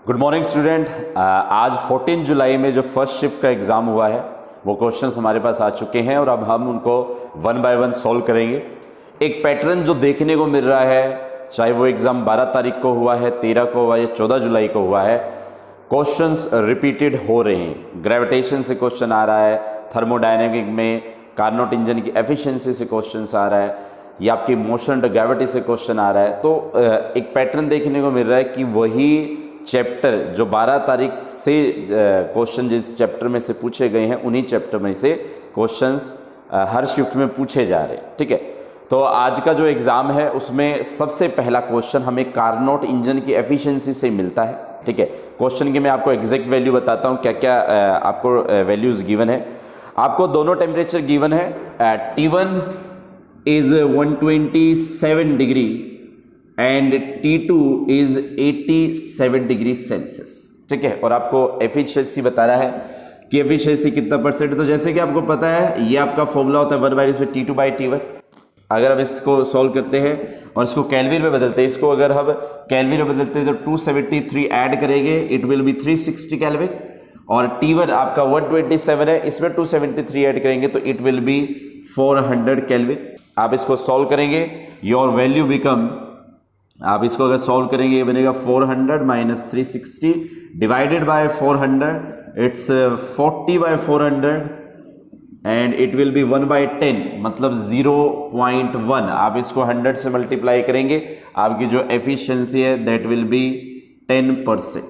Good morning student. आज 14 जुलाई में जो फर्स्ट शिफ्ट का एग्ज़ाम हुआ है वो क्वेश्चंस हमारे पास आ चुके हैं और अब हम उनको वन बाय वन सॉल्व करेंगे। एक पैटर्न जो देखने को मिल रहा है, चाहे वो एग्ज़ाम 12 तारीख को हुआ है, 13 को हुआ है या 14 जुलाई को हुआ है, क्वेश्चंस रिपीटेड हो रहे हैं। ग्रेविटेशन से क्वेश्चन आ रहा है, थर्मोडायनेमिक में कार्नोट इंजन की एफिशिएंसी से क्वेश्चन आ रहा है, या आपकी मोशन अंडर ग्रेविटी से क्वेश्चन आ रहा है। तो एक पैटर्न देखने को मिल रहा है कि वही चैप्टर जो 12 तारीख से क्वेश्चन जिस चैप्टर में से पूछे गए हैं उन्हीं चैप्टर में से क्वेश्चंस हर शिफ्ट में पूछे जा रहे हैं। ठीक है, तो आज का जो एग्ज़ाम है उसमें सबसे पहला क्वेश्चन हमें कार्नोट इंजन की एफिशिएंसी से मिलता है। ठीक है, क्वेश्चन की मैं आपको एग्जैक्ट वैल्यू बताता हूँ, क्या क्या आपको वैल्यूज़ गिवन है। आपको दोनों टेम्परेचर गिवन है। T1 is 127 degree and T2 is 87 degree Celsius. ठीक है, और आपको एफिशिएंसी बता रहा है कि एफिशिएंसी कितना परसेंट है। तो जैसे कि आपको पता है ये आपका फॉर्मूला होता है 1/√T2 / T1। अगर हम इसको सॉल्व करते हैं और इसको केल्विन में बदलते हैं, इसको अगर हम केल्विन में बदलते हैं तो 273 ऐड करेंगे, इट विल बी 360 केल्विन। और T1 आपका 127 है, इसमें 273 ऐड करेंगे तो इट विल बी 400 केल्विन। आप इसको सॉल्व करेंगे, योर वैल्यू बिकम, आप इसको अगर सॉल्व करेंगे ये बनेगा 400 minus 360 divided by 400, it's 40/400 and it will be 1/10, मतलब 0.1। आप इसको 100 से मल्टीप्लाई करेंगे, आपकी जो एफिशिएंसी है दैट विल बी 10%।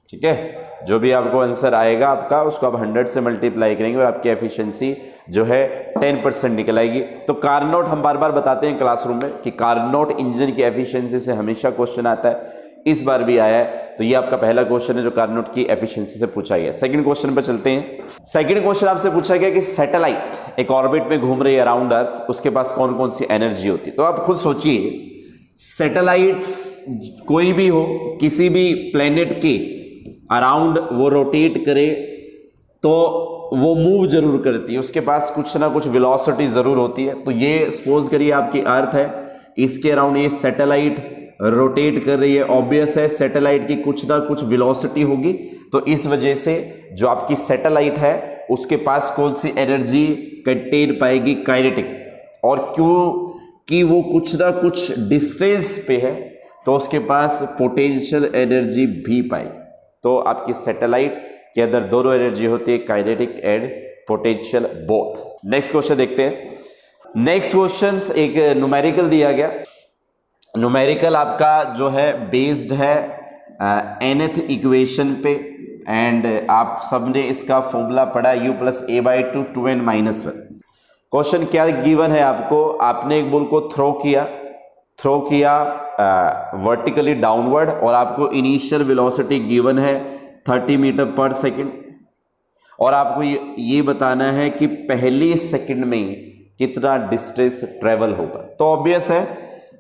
ठीक है, जो भी आपको आंसर आएगा आपका, उसको आप 100 से मल्टीप्लाई करेंगे और आपकी एफिशिएंसी जो है 10% निकल आएगी। तो कार्नोट हम बार बार बताते हैं क्लासरूम में कि कार्नोट इंजन की एफिशिएंसी से हमेशा क्वेश्चन आता है, इस बार भी आया है। तो ये आपका पहला क्वेश्चन है जो कार्नोट की एफिशिएंसी से पूछा गया। सेकंड क्वेश्चन पर चलते हैं। सेकंड क्वेश्चन आपसे पूछा गया कि सैटेलाइट एक ऑर्बिट में घूम रही है अराउंड अर्थ, उसके पास कौन कौन सी एनर्जी होती है। तो आप खुद सोचिए, सैटेलाइट्स कोई भी हो, किसी भी प्लेनेट के अराउंड वो रोटेट करे तो वो मूव जरूर करती है, उसके पास कुछ ना कुछ वेलोसिटी जरूर होती है। तो ये सपोज करिए आपकी अर्थ है, इसके अराउंड ये सैटेलाइट रोटेट कर रही है, ऑब्वियस है सैटेलाइट की कुछ ना कुछ वेलोसिटी होगी। तो इस वजह से जो आपकी सैटेलाइट है उसके पास कौन सी एनर्जी कंटेन पाएगी, काइनेटिक। और क्यों कि वो कुछ ना कुछ डिस्टेंस पे है तो उसके पास पोटेंशियल एनर्जी भी पाएगी। तो आपकी सैटेलाइट के अंदर दोनों एनर्जी होती है, kinetic and potential both. Next question देखते हैं। नेक्स्ट क्वेश्चन एक न्यूमेरिकल दिया गया। न्यूमेरिकल आपका जो है बेस्ड है nth इक्वेशन पे, एंड आप सबने इसका फॉर्मूला पढ़ा u + a/2 2n - 1। क्वेश्चन क्या गिवन है आपको, आपने एक बॉल को थ्रो किया वर्टिकली डाउनवर्ड और आपको इनिशियल वेलोसिटी गिवन है 30 मीटर पर सेकंड, और आपको ये बताना है कि पहले सेकंड में कितना डिस्टेंस ट्रेवल होगा। तो ऑब्वियस है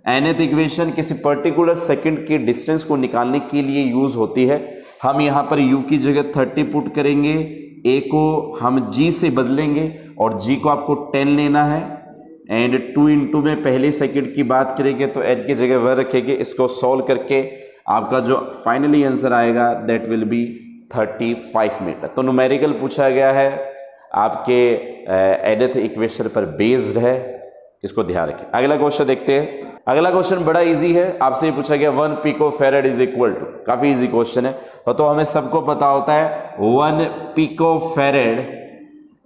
nth इक्वेशन किसी पर्टिकुलर सेकंड के डिस्टेंस को निकालने के लिए यूज होती है। हम यहां पर u की जगह 30 पुट करेंगे, a को हम g से बदलेंगे और g को आपको 10 लेना है, एंड 2 × में पहले सेकंड की बात करेंगे तो n की जगह वह रखेंगे। इसको सॉल्व करके आपका जो फाइनली आंसर आएगा दैट विल बी 35 मीटर। तो न्यूमेरिकल पूछा गया है, आपके nth इक्वेशन पर बेस्ड है, इसको ध्यान रखें। अगला क्वेश्चन देखते हैं। अगला क्वेश्चन बड़ा इजी है, आपसे ये पूछा गया 1 पिकोफैरेड इज इक्वल टू, काफी इजी क्वेश्चन है। तो हमें सबको पता होता है 1 picofarad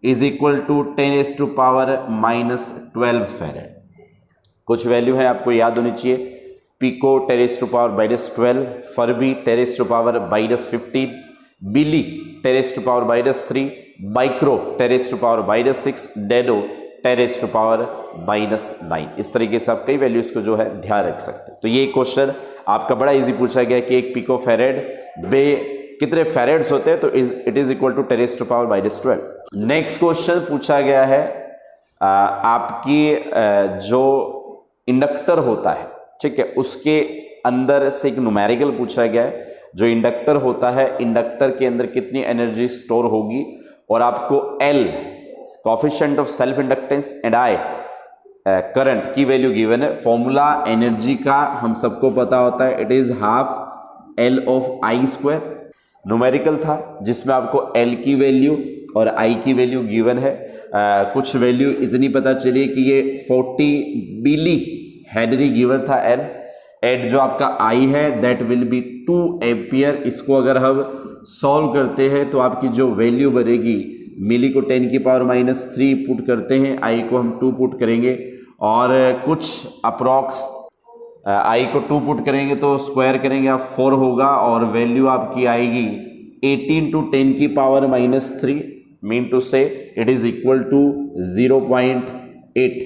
is equal to 10⁻⁻12 farad. कुछ वैल्यू है आपको याद होनी चाहिए। पिको 10⁻⁻12, फरबी 10⁻⁻15, बिली 10⁻⁻3, माइक्रो 10⁻⁻6, नैनो 10⁻�9। इस तरीके से आप कई वैल्यूज को जो है ध्यान रख सकते हैं। तो ये क्वेश्चन आपका बड़ा इजी पूछा गया कि एक पिको फैरेड में कितने फैरेड्स होते हैं, तो it is equal to 10⁻⁻12। Next question पूछा गया है आपकी जो इंडक्टर होता है, ठीक है, उसके अंदर से एक न्यूमेरिकल पूछा गया है। जो इंडक्टर होता है, इंडक्टर के अंदर कितनी एनर्जी स्टोर होगी, और आपको L coefficient of self inductance and I current की वैल्यू गिवन है। फॉर्मूला एनर्जी का हम सबको पता होता है, it is half L of I square, numerical था जिसमें आपको L की वैल्यू और I की वैल्यू गिवन है। कुछ वैल्यू इतनी पता चली कि ये 40 मिली हेनरी गिवन था L, एट जो आपका I है दैट विल बी 2 एम्पियर। इसको अगर हम सॉल्व करते हैं तो आपकी जो वैल्यू बनेगी, मिली को 10 की पावर -3 पुट करते हैं, I को हम 2 पुट करेंगे और कुछ अप्रॉक्स I को 2 पुट करेंगे तो स्क्वायर करेंगे आप 4 होगा और वैल्यू आपकी आएगी 18 to 10 की पावर -3, मीन टू से इट इज इक्वल टू 0.8।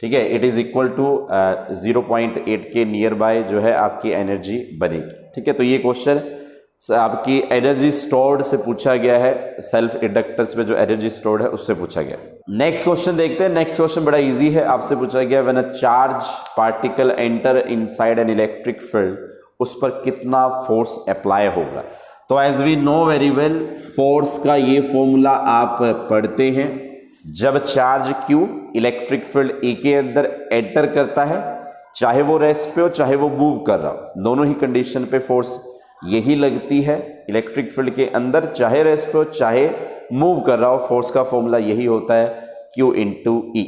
ठीक है, इट इज इक्वल टू 0.8 के नियर बाय जो है आपकी एनर्जी बनेगी। ठीक है, तो ये क्वेश्चन आपकी एनर्जी स्टोर्ड से पूछा गया है, सेल्फ इंडक्टेंस में जो एनर्जी स्टोर्ड है उससे पूछा गया। नेक्स्ट क्वेश्चन देखते हैं। नेक्स्ट क्वेश्चन बड़ा इजी है, आपसे पूछा गया when a charge particle enter inside an electric field, उस पर कितना फोर्स अप्लाई होगा। तो as we know very well, force का ये फॉर्मूला आप पढ़ते हैं, जब charge Q electric field E के अंदर एंटर करता है, चाहे वो रेस्ट पे हो चाहे वो मूव कर रहा हो, दोनों ही कंडीशन पे फोर्स यही लगती है इलेक्ट्रिक फील्ड के अंदर, चाहे रेस्ट पे हो चाहे मूव कर रहा हो, फोर्स का फॉर्मूला यही होता है Q into E।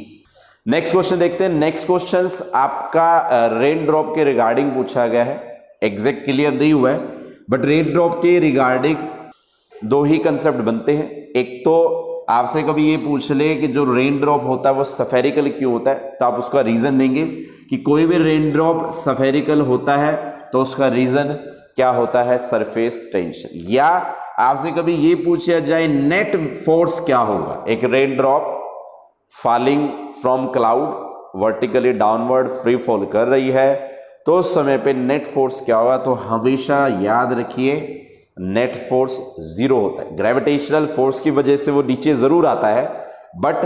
Next question देखते हैं। नेक्स्ट क्वेश्चन आपका रेन ड्रॉप के रिगार्डिंग पूछा गया है, एग्जैक्ट क्लियर नहीं हुआ है बट रेन ड्रॉप के रिगार्डिंग दो ही कंसेप्ट बनते हैं। एक तो आपसे कभी ये पूछ ले कि जो रेन ड्रॉप होता है वो सफेरिकल क्यों होता है, तो आप उसका रीजन देंगे कि कोई भी रेन ड्रॉप सफेरिकल होता है तो उसका रीजन क्या होता है, सरफेस टेंशन। या आपसे कभी ये पूछा जाए नेट फोर्स क्या होगा, एक rain drop falling from cloud vertically downward free fall कर रही है तो उस समय पे नेट फोर्स क्या होगा, तो हमेशा याद रखिए नेट फोर्स 0 होता है। ग्रेविटेशनल फोर्स की वजह से वो नीचे जरूर आता है बट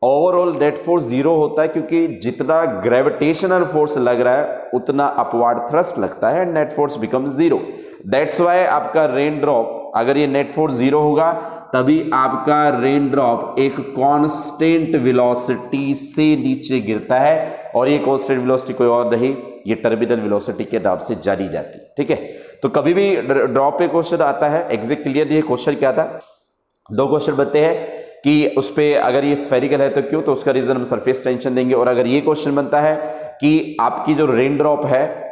ओवरऑल नेट फोर्स 0 होता है, क्योंकि जितना ग्रेविटेशनल फोर्स लग रहा है उतना अपवार्ड थ्रस्ट लगता है, net force become 0। That's why आपका रेन ड्रॉप, अगर ये नेट फोर्स 0 होगा तभी आपका रेन ड्रॉप एक कांस्टेंट वेलोसिटी से नीचे गिरता है, और ये कांस्टेंट वेलोसिटी कोई और नहीं, ये टर्मिनल वेलोसिटी के नाम से जानी जाती है। ठीक है, तो कभी भी ड्रॉप पे क्वेश्चन आता है, एग्जैक्ट क्लियर ये क्वेश्चन क्या था, दो क्वेश्चन बनते हैं कि उस पे अगर ये स्फेरिकल है तो क्यों, तो उसका रीजन हम सरफेस टेंशन देंगे, और अगर ये क्वेश्चन बनता है कि आपकी जो रेन ड्रॉप है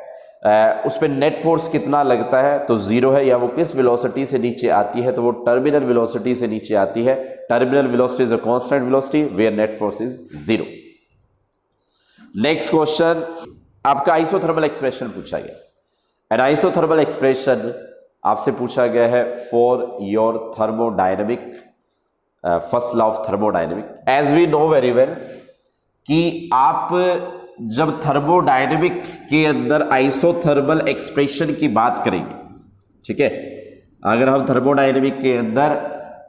उस पे नेट फोर्स कितना लगता है तो 0 है, या वो किस वेलोसिटी से नीचे आती है, तो वो टर्मिनल वेलोसिटी से नीचे आती है। Terminal velocity is a constant velocity where net force is 0। Next question आपका आइसोथर्मल एक्सप्रेशन पूछा गया, एंड आइसोथर्मल एक्सप्रेशन आपसे पूछा गया है for your thermodynamic, first law of thermodynamic. As we know very well कि आप जब थर्मोडायनेमिक के अंदर आइसोथर्मल एक्सप्रेशन की बात करेंगे, ठीक है, अगर हम थर्मोडायनेमिक के अंदर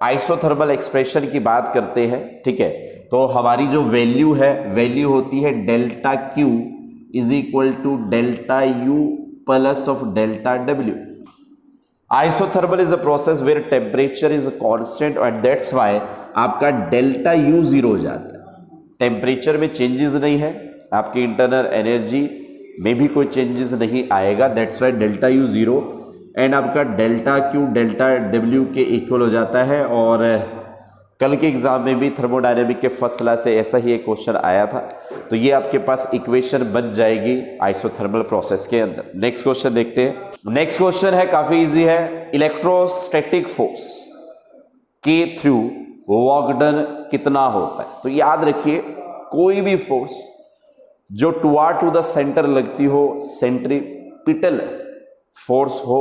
आइसोथर्मल एक्सप्रेशन की बात करते हैं, ठीक है, तो हमारी जो वैल्यू है, वैल्यू होती है delta Q is equal to delta U plus of delta W। Isothermal is a process where temperature is constant and that's why आपका डेल्टा U 0 हो जाता है। टेम्परेचर में चेंजेस नहीं है, आपकी इंटरनल एनर्जी में भी कोई चेंजेस नहीं आएगा, that's why delta U 0 and आपका डेल्टा Q डेल्टा W के इक्वल हो जाता है। और कल के एग्जाम में भी थर्मोडायनेमिक के फर्स्ट लॉ से ऐसा ही एक क्वेश्चन आया था, तो ये आपके पास इक्वेशन बन जाएगी आइसोथर्मल प्रोसेस के अंदर। नेक्स्ट क्वेश्चन देखते हैं। नेक्स्ट क्वेश्चन है काफी इजी है, इलेक्ट्रोस्टैटिक फोर्स के थ्रू वर्क डन कितना होता है। तो याद रखिए कोई भी फोर्स जो टू द सेंटर लगती हो, सेंट्रीपिटल फोर्स हो,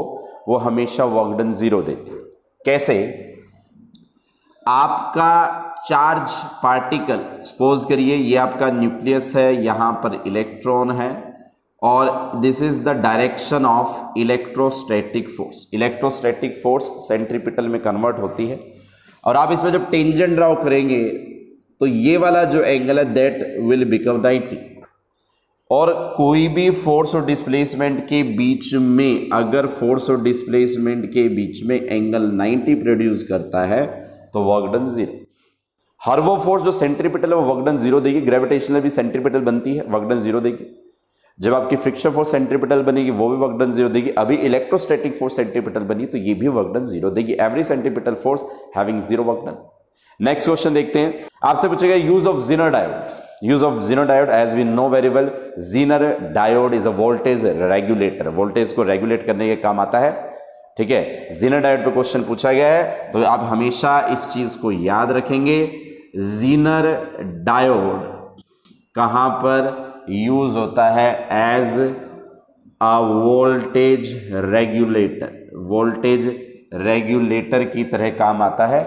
वो हमेशा वर्क डन 0 देती है। कैसे, आपका चार्ज पार्टिकल सपोज करिए ये आपका न्यूक्लियस है, यहां पर इलेक्ट्रॉन है और this is the direction of electrostatic force. Electrostatic force centripetal में कन्वर्ट होती है और आप इसमें जब टेंजेंट ड्रॉ करेंगे तो ये वाला जो एंगल है दैट विल बिकम 90। और कोई भी फोर्स और डिस्प्लेसमेंट के बीच में, अगर फोर्स और डिस्प्लेसमेंट के बीच में एंगल 90 प्रोड्यूस करता है तो वर्क डन 0। हर वो फोर्स जो सेंट्रीपिटल है वो वर्क डन 0 देगी, ग्रेविटेशनल भी सेंट्रीपिटल बनती है, वर्क डन 0 देगी। जब आपकी फ्रिक्शन फोर्स सेंट्रीपिटल बनेगी वो भी वर्क डन जीरो देगी। अभी इलेक्ट्रोस्टैटिक फोर्स सेंट्रीपिटल बनी तो ये भी वर्क डन जीरो देगी। Every centripetal force having zero work done. Next question देखते हैं, आपसे पूछेगा use of Zener diode. Use of Zener diode, as we know very well, Zener diode is a voltage regulator. Voltage को regulate करने के काम आता है, ठीक है। ज़ीनर डायोड पे क्वेश्चन पूछा गया है तो आप हमेशा इस चीज को याद रखेंगे। ज़ीनर डायोड कहां पर यूज होता है? As a voltage regulator. Voltage regulator की तरह काम आता है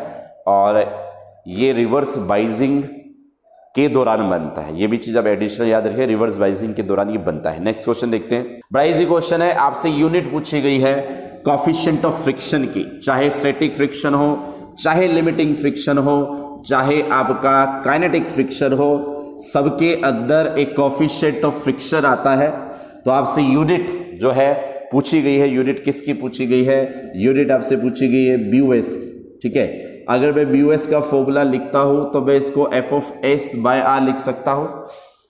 और ये रिवर्स बाइजिंग के दौरान बनता है। ये भी चीज आप एडिशनल याद रखिए, रिवर्स बाइजिंग के दौरान ये बनता है। नेक्स्ट क्वेश्चन देखते हैं, बड़ा इजी क्वेश्चन है। आपसे यूनिट पूछी गई है कोएफिशिएंट ऑफ फ्रिक्शन की, चाहे स्टैटिक फ्रिक्शन हो, चाहे लिमिटिंग फ्रिक्शन हो, चाहे आपका काइनेटिक फ्रिक्शन हो, सबके अंदर एक कोएफिशिएंट ऑफ फ्रिक्शन आता है। तो आपसे यूनिट जो है पूछी गई है, यूनिट किसकी पूछी गई है? यूनिट आपसे पूछी गई है BUS की, ठीक है। अगर मैं BUS का फॉर्मूला लिखता हूं तो मैं इसको F(s/r) लिख सकता हूं,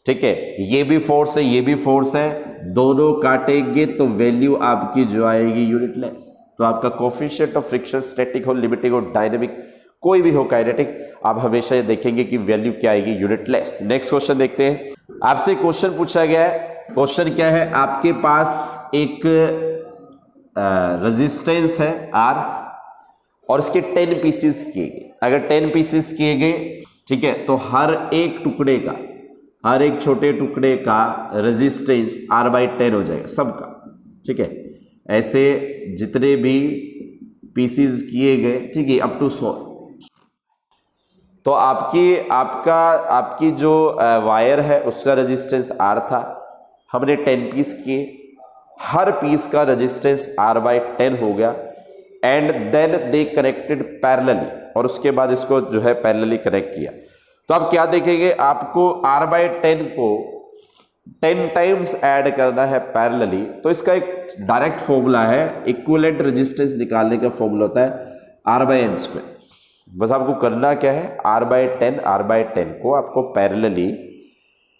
ठीक है। ये भी फोर्स है, ये भी फोर्स है, दोनों काटेंगे तो वैल्यू आपकी जो आएगी यूनिटलेस। तो आपका कोएफिशिएंट ऑफ फ्रिक्शन स्टैटिक हो, लिमिटिंग हो, डायनेमिक, कोई भी हो, काइनेटिक, आप हमेशा ये देखेंगे कि वैल्यू क्या आएगी? यूनिटलेस। नेक्स्ट क्वेश्चन देखते हैं, आपसे क्वेश्चन पूछा गया है। क्वेश्चन क्या है? आपके पास एक रेजिस्टेंस है R और इसके 10 पीसेस किए गए। अगर 10 पीसेस किए गए, ठीक है, तो हर एक टुकड़े का, हर एक छोटे टुकड़े का रेजिस्टेंस R/10 हो जाएगा सबका, ठीक है। ऐसे जितने भी पीसेस किए गए, ठीक है, अप टू 100, तो आपकी जो वायर है उसका रेजिस्टेंस R था, हमने 10 पीस किए, हर पीस का रेजिस्टेंस R/10 हो गया, and then they connected parallelly, और उसके बाद इसको जो है पैरेलली कनेक्ट किया। तो आप क्या देखेंगे? आपको R/10 को 10 टाइम्स ऐड करना है पैरेलली। तो इसका एक डायरेक्ट फॉर्मूला है, इक्विवेलेंट रेजिस्टेंस निकालने का फॉर्मूला होता है R/n²। बस आपको करना क्या है? R/10 को आपको पैरेलली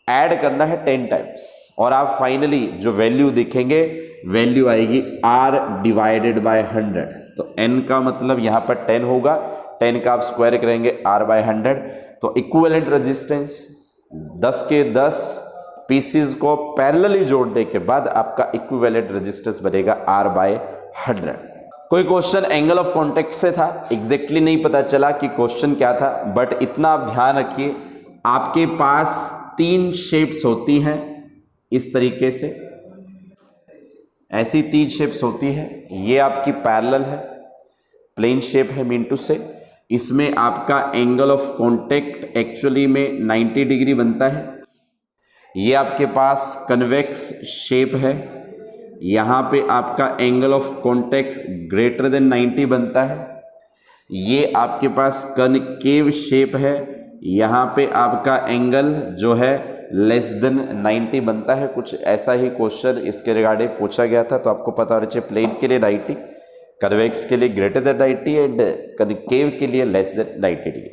ऐड करना है 10 टाइम्स, और आप फाइनली जो वैल्यू देखेंगे, वैल्यू आएगी R/100। तो n का मतलब यहां पर 10 होगा, 10 का आप स्क्वायर करेंगे R/100, तो इक्विवेलेंट रेजिस्टेंस 10 के 10 पीसेस को पैरेलली जोड़ने के बाद आपका इक्विवेलेंट रेजिस्टेंस बनेगा R/100। कोई क्वेश्चन एंगल ऑफ कॉन्टेक्ट से था, एग्जैक्टली नहीं पता चला कि क्वेश्चन क्या था, बट इतना आप ध्यान रखिए, आपके पास 3 शेप्स होती हैं इस तरीके से, ऐसी 3 शेप्स होती है। ये आपकी पैरेलल है, प्लेन शेप है मीन टू से। इसमें आपका एंगल ऑफ कॉन्टेक्ट एक्चुअली में 90 डिग्री बनता है। ये आपके पास कन्वेक्स शेप है, यहां पे आपका angle of contact greater than 90 बनता है। ये आपके पास कनकेव शेप है, यहां पे आपका एंगल जो है लेस देन 90 बनता है। कुछ ऐसा ही क्वेश्चन इसके रिगार्डिंग पूछा गया था, तो आपको पता होना चाहिए प्लेन के लिए 90, कन्वेक्स के लिए ग्रेटर देन 90 एंड कनकेव के लिए less than 90 degree.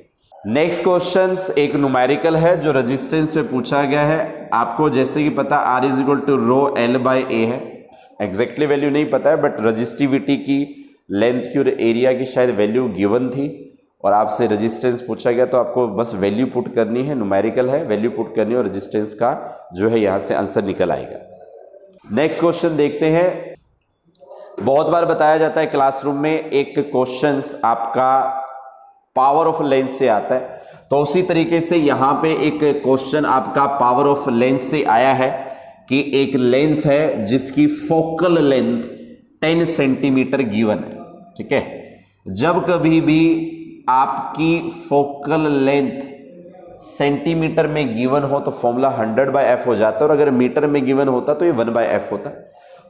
Next question एक न्यूमेरिकल है जो रेजिस्टेंस पे पूछा गया है। आपको जैसे कि पता R = ρl/a है, एग्जैक्टली वैल्यू नहीं पता है, बट रजिस्टिविटी की, लेंथ की और एरिया की शायद वैल्यू गिवन थी, और आपसे रेजिस्टेंस पूछा गया, तो आपको बस वैल्यू पुट करनी है, न्यूमेरिकल है, वैल्यू पुट करनी है और रेजिस्टेंस का जो है यहां से आंसर निकल आएगा। नेक्स्ट क्वेश्चन देखते हैं। बहुत बार बताया जाता है क्लासरूम में, एक क्वेश्चन आपका पावर ऑफ लेंथ से आता है, तो उसी तरीके से यहां पे एक क्वेश्चन आपका पावर ऑफ लेंथ से आया है कि एक लेंस है जिसकी फोकल लेंथ 10 सेंटीमीटर गिवन है, ठीक है। जब कभी भी आपकी फोकल लेंथ सेंटीमीटर में गिवन हो तो फॉर्मूला 100/f हो जाता है, और अगर मीटर में गिवन होता तो ये 1/f होता।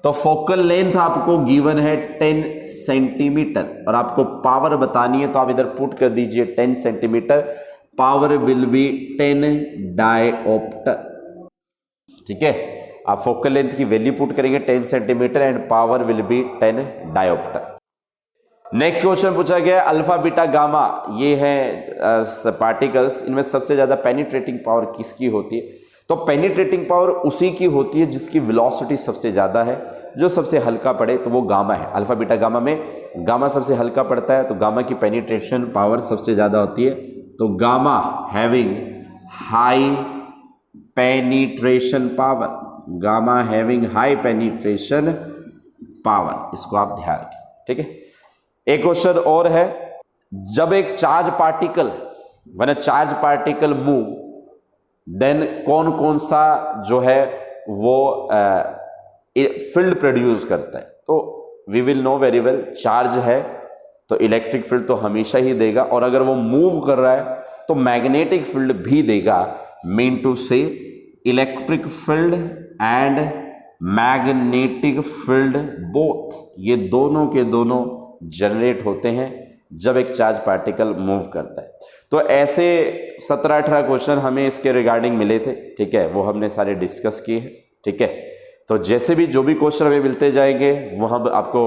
तो फोकल लेंथ आपको गिवन है 10 सेंटीमीटर, और आपको पावर बतानी है, तो आप इधर पुट कर दीजिए 10 centimetre, power will be 10 dioptre, ठीक है। आप फोकल लेंथ की वैल्यू पुट करेंगे 10 centimetre and power will be 10 dioptre. Next question पूछा गया अल्फा बीटा गामा, ये है पार्टिकल्स, इनमें सबसे ज्यादा पेनिट्रेटिंग पावर किसकी होती है? तो पेनिट्रेटिंग पावर उसी की होती है जिसकी वेलोसिटी सबसे ज़्यादा है। जो सबसे हल्का पड़े तो वो गामा है। अल्फा बीटा गामा में गामा सबसे हल्का पड़ता है, तो गामा की पेनिट्रेशन पावर सबसे ज़्यादा होती है। तो gamma having high penetration power, gamma having high penetration power, इसको आप ध्यान रखें, ठीक है। एक क्वेश्चन और है, जब एक charge particle when a charge particle move then कौन कौन सा जो है वो फील्ड प्रोड्यूस करता है। तो we will know very well, charge है तो इलेक्ट्रिक फील्ड तो हमेशा ही देगा, और अगर वो मूव कर रहा है तो मैग्नेटिक फील्ड भी देगा। मीन टू से electric field and magnetic field both, ये दोनों के दोनों जनरेट होते हैं जब एक चार्ज पार्टिकल मूव करता है। तो ऐसे 17-18 क्वेश्चन हमें इसके रिगार्डिंग मिले थे, ठीक है, वो हमने सारे डिस्कस किए हैं, ठीक है। तो जैसे भी जो भी क्वेश्चन हमें मिलते जाएंगे वो हम आपको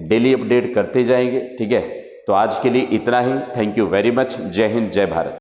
डेली अपडेट करते जाएंगे, ठीक है। तो आज के लिए इतना ही। Thank you very much. जय हिंद, जय भारत।